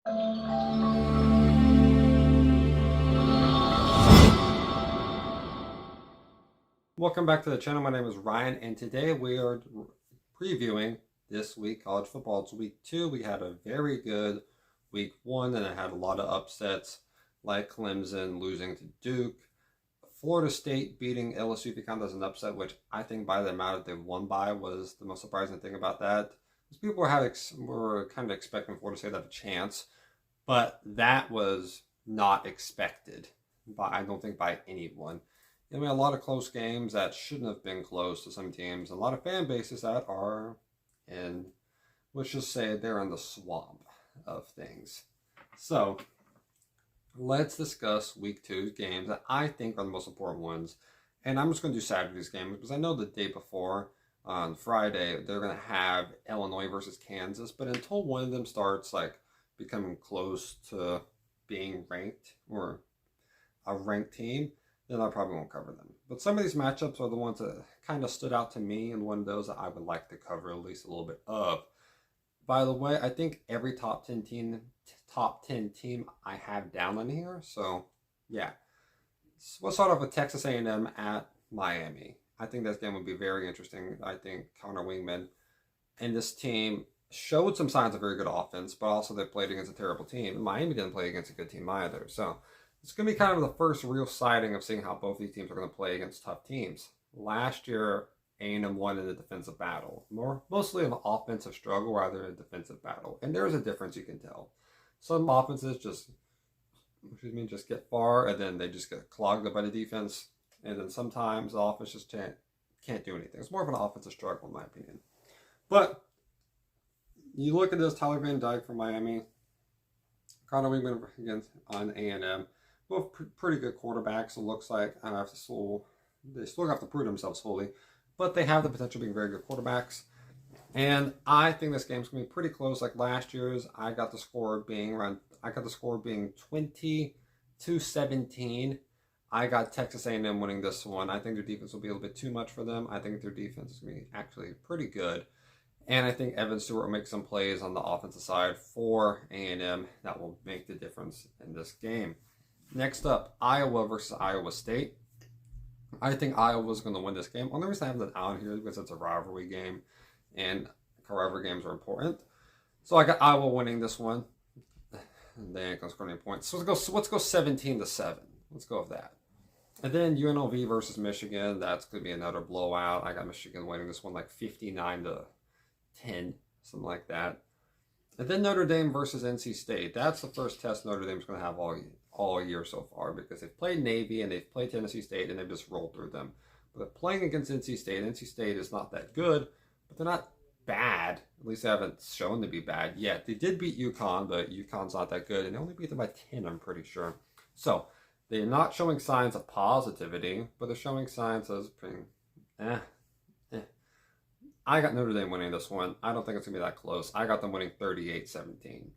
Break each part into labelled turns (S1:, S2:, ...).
S1: Welcome back to the channel. My name is Ryan, and today we are previewing this week college football. It's week 2. We had a very good week 1, and it had a lot of upsets like Clemson losing to Duke, Florida State beating LSU if you count as an upset, which I think by the amount that they won by was the most surprising thing about that. Because people were kind of expecting Florida State to have a chance, but that was not expected I don't think by anyone. I mean, a lot of close games that shouldn't have been close to some teams, and a lot of fan bases that are in, let's just say they're in the swamp of things. So, let's discuss week 2's games that I think are the most important ones. And I'm just going to do Saturday's game because I know the day before, on Friday, they're going to have Illinois versus Kansas, but until one of them starts like becoming close to being ranked or a ranked team, then I probably won't cover them. But some of these matchups are the ones that kind of stood out to me, and one of those that I would like to cover at least a little bit of. By the way, I think every top 10 team I have down on here. So, yeah. So we'll start off with Texas A&M at Miami. I think this game would be very interesting. I think Connor Wingman and this team showed some signs of very good offense, but also they played against a terrible team. Miami didn't play against a good team either. So, it's going to be kind of the first real sighting of seeing how both these teams are going to play against tough teams. Last year, A&M won in a defensive battle, mostly an offensive struggle rather than a defensive battle. And there's a difference you can tell. Some offenses just get far and then they just get clogged up by the defense. And then sometimes the offense just can't do anything. It's more of an offensive struggle in my opinion. But you look at this, Tyler Van Dyke from Miami, Connor Wingman against on A&M. Both pretty good quarterbacks, it looks like. They still have to prove themselves fully, but they have the potential of being very good quarterbacks. And I think this game's gonna be pretty close, like last year's. I got the score being 20-17. I got Texas A&M winning this one. I think their defense will be a little bit too much for them. I think their defense is gonna be actually pretty good. And I think Evan Stewart will make some plays on the offensive side for A&M that will make the difference in this game. Next up, Iowa versus Iowa State. I think Iowa's going to win this game. Only reason I have that out here is because it's a rivalry game, and rivalry games are important. So I got Iowa winning this one. They ain't going to score any points. So let's go 17-7. Let's go with that. And then UNLV versus Michigan. That's going to be another blowout. I got Michigan winning this one like 59-10, something like that. And then Notre Dame versus NC State. That's the first test Notre Dame's going to have all year so far because they've played Navy and they've played Tennessee State and they've just rolled through them. But playing against NC State is not that good, but they're not bad. At least they haven't shown to be bad yet. They did beat UConn, but UConn's not that good, and they only beat them by 10, I'm pretty sure. So they're not showing signs of positivity, but they're showing signs of being I got Notre Dame winning this one. I don't think it's going to be that close. I got them winning 38-17.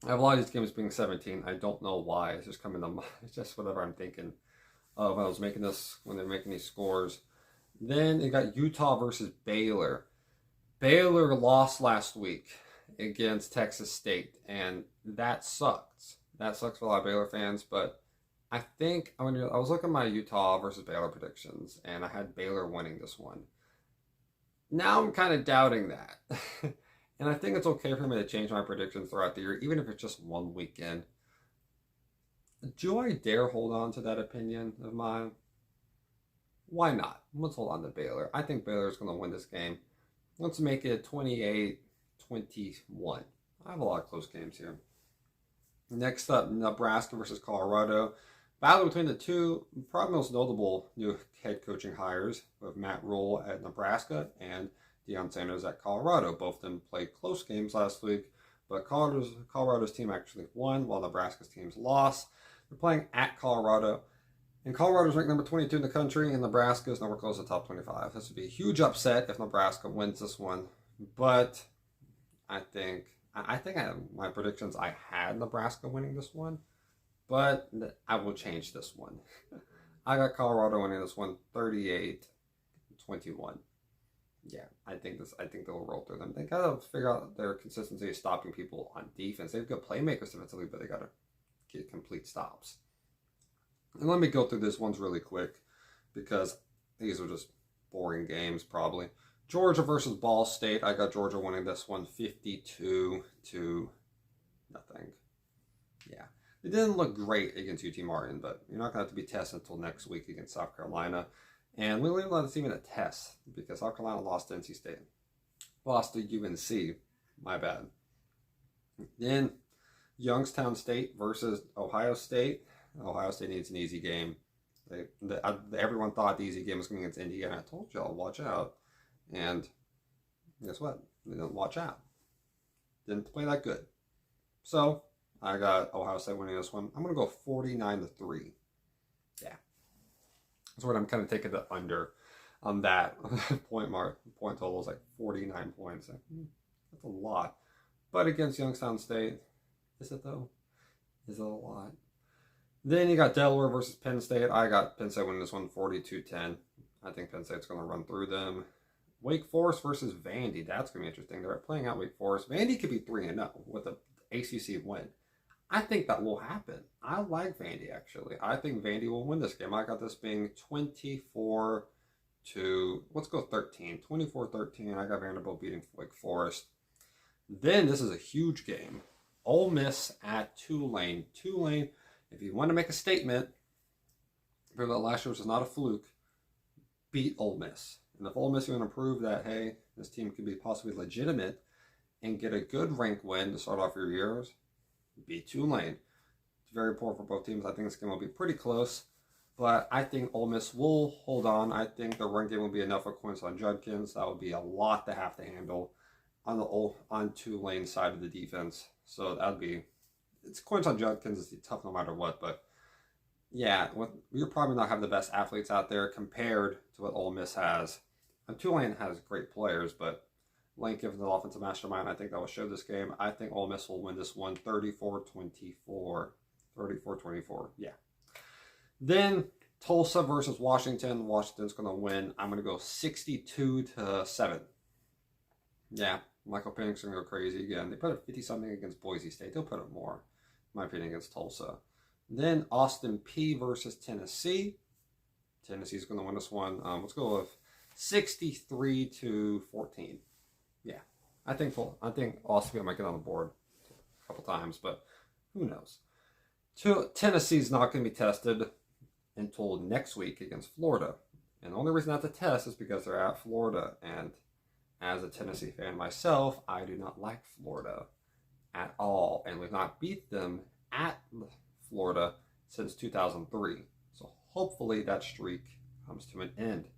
S1: I have a lot of these games being 17. I don't know why. It's just coming to mind. It's just whatever I'm thinking of when I was making this, when they're making these scores. Then you got Utah versus Baylor. Baylor lost last week against Texas State, and that sucks. That sucks for a lot of Baylor fans, but I think I was looking at my Utah versus Baylor predictions, and I had Baylor winning this one. Now I'm kind of doubting that. And I think it's okay for me to change my predictions throughout the year, even if it's just one weekend. Do I dare hold on to that opinion of mine? Why not? Let's hold on to Baylor. I think Baylor is going to win this game. Let's make it 28-21. I have a lot of close games here. Next up, Nebraska versus Colorado. Battle between the two probably most notable new head coaching hires of Matt Rhule at Nebraska and Deion Sanders at Colorado. Both of them played close games last week, but Colorado's team actually won while Nebraska's teams lost. They're playing at Colorado, and Colorado's ranked number 22 in the country, and Nebraska is nowhere close to top 25. This would be a huge upset if Nebraska wins this one, but I think my predictions, I had Nebraska winning this one, but I will change this one. I got Colorado winning this one 38-21. yeah, I think they'll roll through them. They gotta figure out their consistency of stopping people on defense. They've got playmakers defensively, but they gotta get complete stops. And let me go through this ones really quick because these are just boring games probably. Georgia versus Ball State. I got Georgia winning this one 52-0. Yeah. It didn't look great against UT Martin, but you're not going to have to be tested until next week against South Carolina. And we don't even let this even a test because South Carolina lost to NC State. Lost to UNC. My bad. Then Youngstown State versus Ohio State. Ohio State needs an easy game. Everyone thought the easy game was going against Indiana. I told y'all, watch out. And guess what? They didn't watch out. Didn't play that good. So I got Ohio State winning this one. I'm going to go 49-3. Yeah. That's what I'm kind of taking the under on that point mark. Point total is like 49 points. That's a lot. But against Youngstown State, is it though? Is it a lot? Then you got Delaware versus Penn State. I got Penn State winning this one 42-10. I think Penn State's going to run through them. Wake Forest versus Vandy. That's going to be interesting. They're playing out Wake Forest. Vandy could be 3-0 with an ACC win. I think that will happen. I like Vandy, actually. I think Vandy will win this game. I got this being 24 to, let's go 13. 24-13. I got Vanderbilt beating Wake Forest. Then this is a huge game. Ole Miss at Tulane. Tulane, if you want to make a statement, remember that last year was not a fluke, beat Ole Miss. And if Ole Miss is going to prove that, hey, this team could be possibly legitimate and get a good rank win to start off your years, beat Tulane. It's very important for both teams. I think this game will be pretty close, but I think Ole Miss will hold on. I think the run game will be enough for Quinshon Judkins. That would be a lot to have to handle on Tulane side of the defense. So that'd be, it's Quinshon Judkins is tough no matter what, but yeah, you're probably not have the best athletes out there compared to what Ole Miss has. And Tulane has great players, but Lane Kiffin, the offensive mastermind, I think that will show this game. I think Ole Miss will win this one 34-24. 34-24, yeah. Then Tulsa versus Washington. Washington's going to win. I'm going to go 62-7. Yeah, Michael Penix going to go crazy again. They put up 50-something against Boise State. They'll put up more, in my opinion, against Tulsa. Then Austin Peay versus Tennessee. Tennessee's going to win this one. Let's go with 63-14. Yeah, I think Austin Peay might get on the board a couple times, but who knows? Tennessee's not going to be tested until next week against Florida. And the only reason not to test is because they're at Florida. And as a Tennessee fan myself, I do not like Florida at all. And we've not beat them at Florida since 2003. So hopefully that streak comes to an end.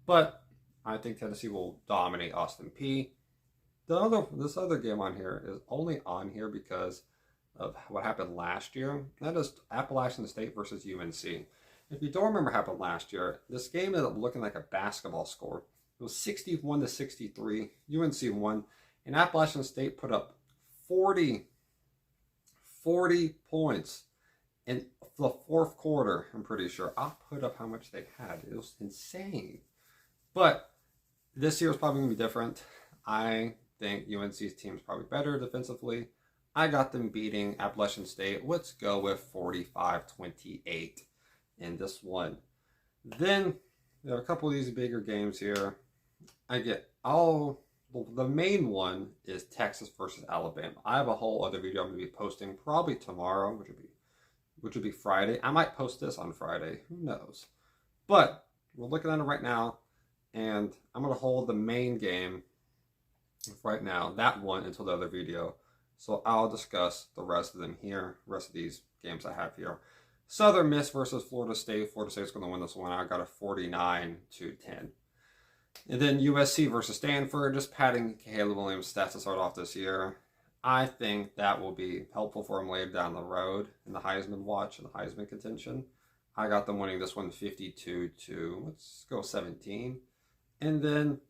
S1: But I think Tennessee will dominate Austin Peay. This other game on here is only on here because of what happened last year. That is Appalachian State versus UNC. If you don't remember what happened last year, this game ended up looking like a basketball score. It was 61-63. UNC won, and Appalachian State put up 40 points in the fourth quarter. I'm pretty sure. I'll put up how much they had. It was insane. But this year is probably going to be different. I think UNC's team is probably better defensively. I got them beating Appalachian State. Let's go with 45-28 in this one. Then there are a couple of these bigger games here. The main one is Texas versus Alabama. I have a whole other video I'm going to be posting probably tomorrow, which would be Friday. I might post this on Friday. Who knows? But we're looking at it right now, and I'm going to hold the main game right now, that one, until the other video. So I'll discuss the rest of them here, rest of these games I have here. Southern Miss versus Florida State. Florida State's going to win this one. I got a 49-10. And then USC versus Stanford, just padding Caleb Williams' stats to start off this year. I think that will be helpful for him later down the road in the Heisman watch and the Heisman contention. I got them winning this one 52-17. And then,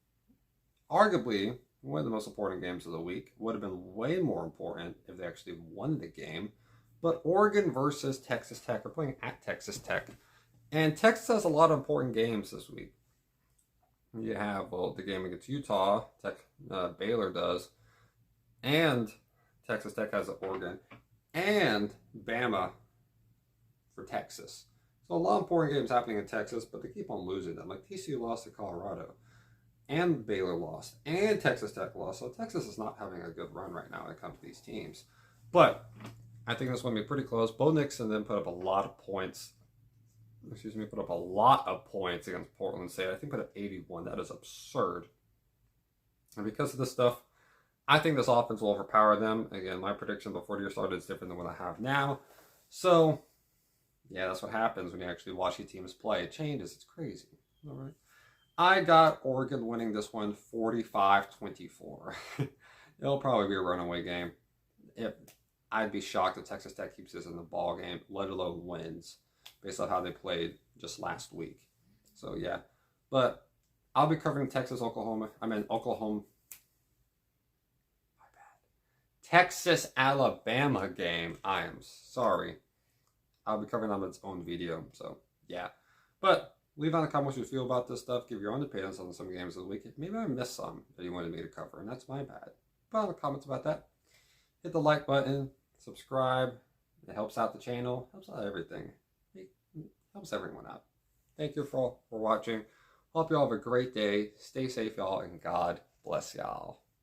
S1: arguably, one of the most important games of the week would have been way more important if they actually won the game. But Oregon versus Texas Tech. We're playing at Texas Tech. And Texas has a lot of important games this week. You have, well, the game against Utah, Baylor does, and Texas Tech has Oregon, and Bama for Texas. So a lot of important games happening in Texas, but they keep on losing them. Like TCU lost to Colorado, and Baylor lost, and Texas Tech lost. So Texas is not having a good run right now when it comes to these teams. But I think this one will be pretty close. Bo Nixon then put up a lot of points. Put up a lot of points against Portland State. I think put up 81. That is absurd. And because of this stuff, I think this offense will overpower them. Again, my prediction before the year started is different than what I have now. So, yeah, that's what happens when you actually watch your teams play. It changes. It's crazy. All right. I got Oregon winning this one 45-24. It'll probably be a runaway game. I'd be shocked if Texas Tech keeps this in the ball game, let alone wins, based on how they played just last week. So, yeah. But I'll be covering Oklahoma. Texas, Alabama game. I am sorry. I'll be covering on its own video. So, yeah. But leave on the comments what you feel about this stuff. Give your own opinions on some games this week. Maybe I missed some that you wanted me to cover, and that's my bad. Put on the comments about that. Hit the like button. Subscribe. It helps out the channel. Helps out everything. It helps everyone out. Thank you for watching. Hope you all have a great day. Stay safe, y'all, and God bless y'all.